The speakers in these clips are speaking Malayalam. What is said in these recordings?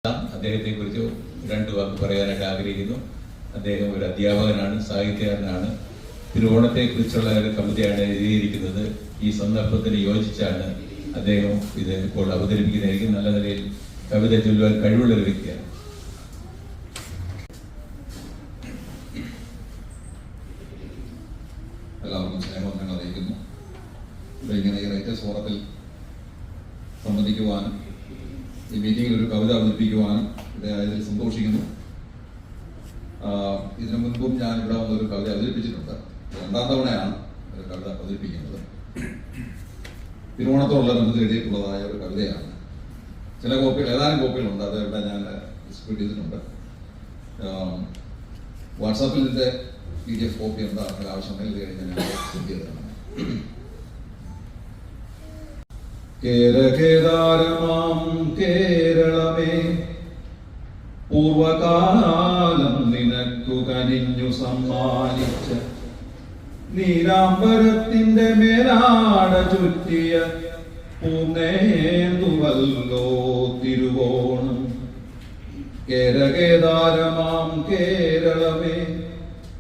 അദ്ദേഹത്തെ കുറിച്ച് രണ്ടു വാക്ക് പറയാനായിട്ട് ആഗ്രഹിക്കുന്നു. അദ്ദേഹം ഒരു അധ്യാപകനാണ്, സാഹിത്യകാരനാണ്. തിരുവോണത്തെ കുറിച്ചുള്ള ഒരു കവിതയാണ് എഴുതിയിരിക്കുന്നത്. ഈ സന്ദർഭത്തിന് യോജിച്ചാണ് അദ്ദേഹം ഇത് ഇപ്പോൾ അവതരിപ്പിക്കുന്നതായിരിക്കും. നല്ല നിലയിൽ കവിത ചൊല്ലുവാൻ കഴിവുള്ള ഒരു വ്യക്തിയാണ്. എല്ലാവർക്കും സ്നേഹവന്ദനങ്ങൾ അറിയിക്കുന്നു. ഇങ്ങനെ ഈ റൈറ്റേഴ്സ് ഫോറത്തിൽ സംബന്ധിക്കുവാനും ഈ മീറ്റിംഗിൽ ഒരു കവിത അവതരിപ്പിക്കുവാനും ഇടയായതിൽ സന്തോഷിക്കുന്നു. ഇതിനു മുൻപും ഞാൻ ഇവിടെ വന്നൊരു കവിത അവതരിപ്പിച്ചിട്ടുണ്ട്. രണ്ടാം തവണയാണ് ഒരു കവിത അവതരിപ്പിക്കുന്നത്. തിരുവോണത്തോടുള്ള ബന്ധത്തിൽ എഴുതിയിട്ടുള്ളതായ ഒരു കവിതയാണ്. ചില കോപ്പികൾ, ഏതാനും കോപ്പികളുണ്ട്. അത് ഇവിടെ ഞാൻ ഡിസ്ട്രിബ്യൂട്ട് ചെയ്തിട്ടുണ്ട്. വാട്സാപ്പിൽ ഇതിൻ്റെ PDF കോപ്പി എന്താ ആവശ്യമെങ്കിൽ ഇത് കഴിഞ്ഞ് ഞാൻ സെൻഡ് ചെയ്തതാണ്. കേരകേദാരമാം കേരളമേ, പൂർവകാലം നിനക്കു കനിഞ്ഞു സമ്മാനിച്ച നീലാംബരത്തിന്റെ മേലാട ചുറ്റിയ പൂർണ്ണേന്ദുവല്ലോ തിരുവോണം. കേരകേദാരമാം കേരളമേ,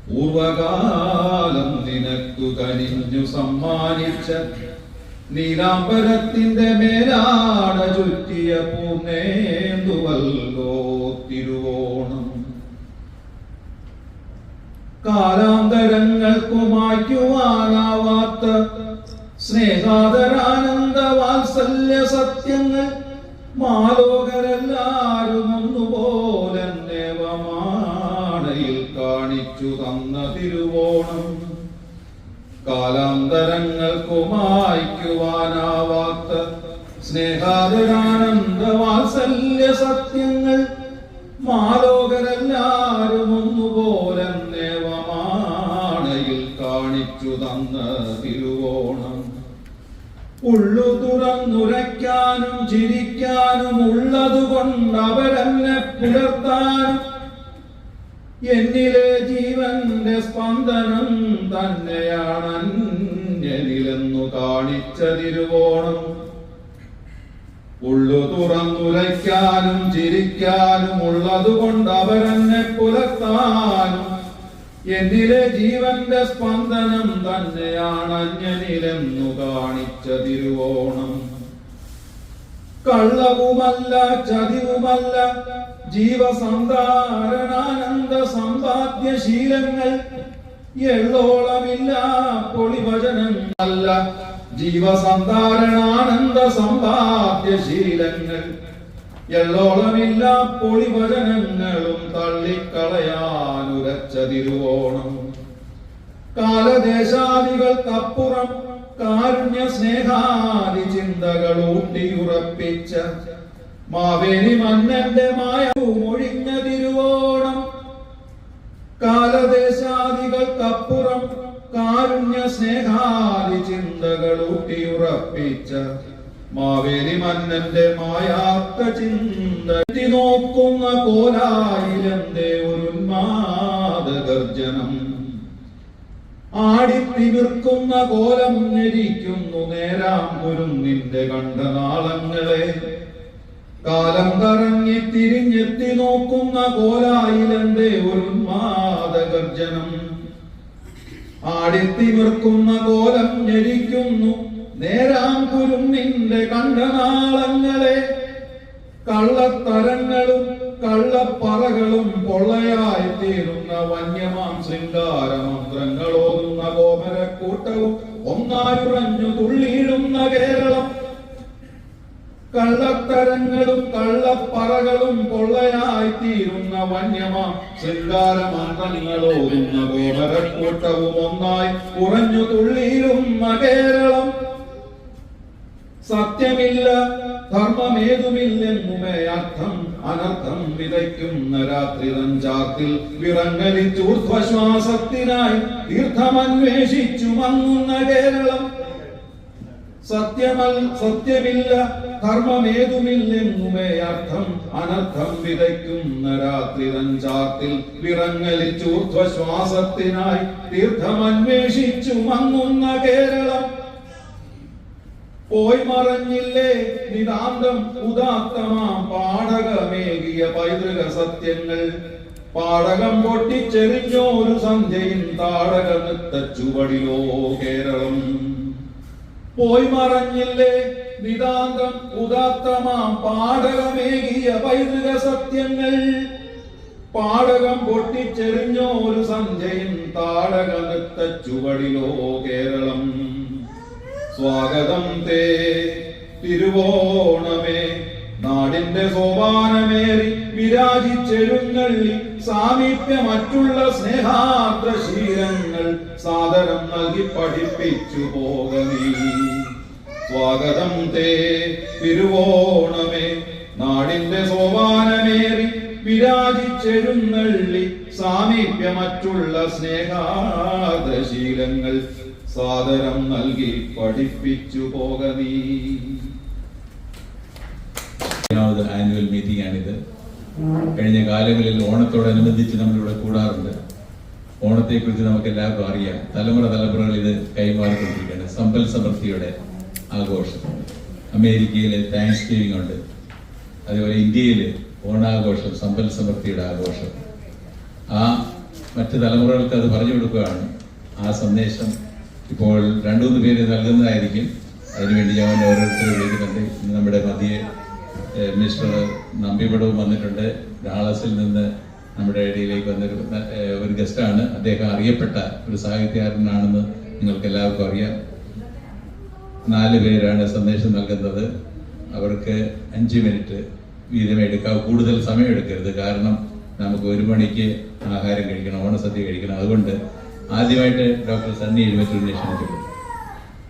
പൂർവകാലം നിനക്കു കനിഞ്ഞു സമ്മാനിച്ച നീലാംബരത്തിന്റെ മേലാട ചുറ്റിയ പൂർണ്ണേന്ദുവല്ലോ തിരുവോണം. കാലാന്തരങ്ങൾക്കു മായ്ക്കുവാനാവാത്ത സ്നേഹാദരാനന്ദ വാത്സല്യ സത്യങ്ങൾ മാലോകരെല്ലാരും ഒന്നുപോലെ നേവമാണയിൽ കാണിച്ചു തന്ന തിരുവോണം. കാലാന്തരങ്ങൾക്കു മായ്ക്കുവാനാവാത്ത സ്നേഹാദരാനന്ദ വാത്സല്യ സത്യങ്ങൾ മാലോകരെല്ലാരും ഒന്നുപോലെ നേവമാണയിൽ കാണിച്ചു തന്ന തിരുവോണം. ഉള്ളു തുറന്നുരയ്ക്കാനും ചിരിക്കാനും ഉള്ളതുകൊണ്ട് അവരെന്നെ പുലർത്താനും എന്നിലെ ജീവന്റെ സ്പന്ദനം തന്നെയാണ് എന്നിലെന്നു കാണിച്ച തിരുവോണം. ഉള്ളു തുറന്നുരയ്ക്കാനും ചിരിക്കാനും ഉള്ളതുകൊണ്ട് അവരെന്നെ പുലർത്താനും എന്നിലെ ജീവന്റെ സ്പന്ദനം തന്നെയാണ് അന്യനിലെന്നു കാണിച്ച തിരുവോണം. കള്ളവുമല്ല ചതിവുമല്ല ജീവസന്ധാരണാനന്ദ സമ്പാദ്യശീലങ്ങൾ എള്ളോളമില്ല പൊളിവചനങ്ങളല്ല ജീവസന്ധാരണാനന്ദ സമ്പാദ്യശീലങ്ങൾ എള്ളോളമില്ല പൊളിവചനങ്ങളും തള്ളിക്കളയാനുരച്ച തിരുവോണം. കാലദേശാദികൾക്കപ്പുറം കാരുണ്യ സ്നേഹാദി ചിന്തകൾ ഊട്ടിയുറപ്പിച്ച മാവേലി മന്നന്റെ മായമൊഴിഞ്ഞ തിരുവോണം. കാലദേശാദികൾക്കപ്പുറം കാരുണ്യ സ്നേഹാദി ചിന്തകൾ ഊട്ടിയുറപ്പിച്ച മാവേലി മന്നന്റെ മായാത്ത ചിന്ത നോക്കുന്ന കോലായിലെന്തേ ഒരു ഉന്മാദഗർജനം. ആടിത്തിമിർക്കുന്ന കോലം ഞെരിക്കുന്നു നേരാം കുരുന്നിന്റെ കണ്ഠനാളങ്ങളെ. കാലം കറങ്ങി തിരിഞ്ഞെത്തി നോക്കുന്ന കോലായിലെന്തേ ഒരു ഉന്മാദഗർജനം. ആടിത്തിമിർക്കുന്ന കോലം ഞെരിക്കുന്നു നേരാം കുരുന്നിന്റെ കണ്ഠനാളങ്ങളെ. കള്ളത്തരങ്ങളും കള്ളപ്പറകളും പൊള്ളയായി തീരുന്ന വന്യമാം ശൃംഗാരമന്ത്രങ്ങളോതുന്ന കോമരക്കൂട്ടവും ഒന്നായുറഞ്ഞു തുള്ളിയിടുന്ന കേരളം. കള്ളത്തരങ്ങളും കള്ളപ്പറകളും പൊള്ളയായി തീരുന്ന വന്യമാം ശൃംഗാരമന്ത്രങ്ങളോതുന്ന കോമരക്കൂട്ടവും ഒന്നായി ഉറഞ്ഞു തുള്ളിയിടുന്ന കേരളം. സത്യമില്ല ധർമ്മമേതുമില്ലെന്നുമേ അർത്ഥം അനർത്ഥം വിതയ്ക്കുന്ന രാത്രി തഞ്ചാത്തിൽ വിറങ്ങലിച്ചൂർധ്വശ്വാസത്തിനായി തീർത്ഥമന്വേഷിച്ചു മങ്ങുന്ന കേരളം. സത്യമില്ല ധർമ്മമേതുമില്ലെന്നുമേ അർത്ഥം അനർത്ഥം വിതയ്ക്കുന്ന രാത്രി തഞ്ചാത്തിൽ വിറങ്ങലിച്ചൂർധ്വശ്വാസത്തിനായി തീർത്ഥമന്വേഷിച്ചു മങ്ങുന്ന കേരളം. പോയി മറഞ്ഞില്ലേ നിതാന്തം ഉദാത്തമാം പാടകമേകിയ പൈതൃക സത്യങ്ങൾ. പാടകം പൊട്ടിച്ചെറിഞ്ഞോരു സന്ധ്യയിൻ താടക നൃത്ത ചുവടിലോ കേരളം. പോയി മറഞ്ഞില്ലേ നിതാന്തം ഉദാത്തമാം പാടകമേകിയ പൈതൃക സത്യങ്ങൾ. പാടകം പൊട്ടിച്ചെറിഞ്ഞോരു സന്ധ്യയിൻ താടക നൃത്ത ചുവടിലോ കേരളം. സ്വാഗതം തേ തിരുവോണമേ, നാടിന്റെ സോപാനമേറി വിരാജിച്ചെഴുന്നള്ളി സാമീപ്യ മറ്റുള്ള സ്നേഹാർദ്ര ശീലങ്ങൾ സാദരം നൽകി പഠിപ്പിച്ചു പോകണീ. സ്വാഗതം തേ തിരുവോണമേ, നാടിന്റെ സോപാനമേറി വിരാജിച്ചെഴുന്നള്ളി സാമീപ്യ മറ്റുള്ള സ്നേഹാർദ്ര ശീലങ്ങൾ സാദരം നൽകി പഠിപ്പിച്ചു പോകണീ. ആനുവൽ മീറ്റിംഗ് ആണിത്. കഴിഞ്ഞ കാലങ്ങളിൽ ഓണത്തോടനുബന്ധിച്ച് നമ്മളിവിടെ കൂടാറുണ്ട്. ഓണത്തെക്കുറിച്ച് നമുക്ക് എല്ലാവർക്കും അറിയാം. തലമുറകൾ ഇത് കൈമാറിക്കൊണ്ടിരിക്കുകയാണ്. സമ്പൽ സമൃദ്ധിയുടെ ആഘോഷം. അമേരിക്കയിൽ താങ്ക്സ് ഗിവിംഗ് ഉണ്ട്. അതേപോലെ ഇന്ത്യയിൽ ഓണാഘോഷം, സമ്പൽ സമൃദ്ധിയുടെ ആഘോഷം. ആ മറ്റ് തലമുറകൾക്ക് അത് പറഞ്ഞു കൊടുക്കുകയാണ്. ആ സന്ദേശം ഇപ്പോൾ 2-3 പേര് നൽകുന്നതായിരിക്കും. അതിനുവേണ്ടി ഞാൻ ഓരോരുത്തരും വിളിക്കുന്നുണ്ട്. ഇന്ന് നമ്മുടെ മധ്യേ മിസ്റ്റർ നമ്പിപടവും വന്നിട്ടുണ്ട്. ഡാളസിൽ നിന്ന് നമ്മുടെ ഇടയിലേക്ക് വന്നൊരു ഒരു ഗസ്റ്റാണ്. അദ്ദേഹം അറിയപ്പെട്ട ഒരു സാഹിത്യകാരനാണെന്ന് നിങ്ങൾക്ക് എല്ലാവർക്കും അറിയാം. 4 പേരാണ് സന്ദേശം നൽകുന്നത്. അവർക്ക് 5 മിനിറ്റ് വീതം എടുക്കാം. കൂടുതൽ സമയം എടുക്കരുത്. കാരണം നമുക്ക് 1 മണിക്ക് ആഹാരം കഴിക്കണം, ഓണസദ്യ കഴിക്കണം. അതുകൊണ്ട് ആദ്യമായിട്ട് ഡോക്ടർ സണ്ണി എഴുപറ്റൂരിനെ ക്ഷണിച്ചു.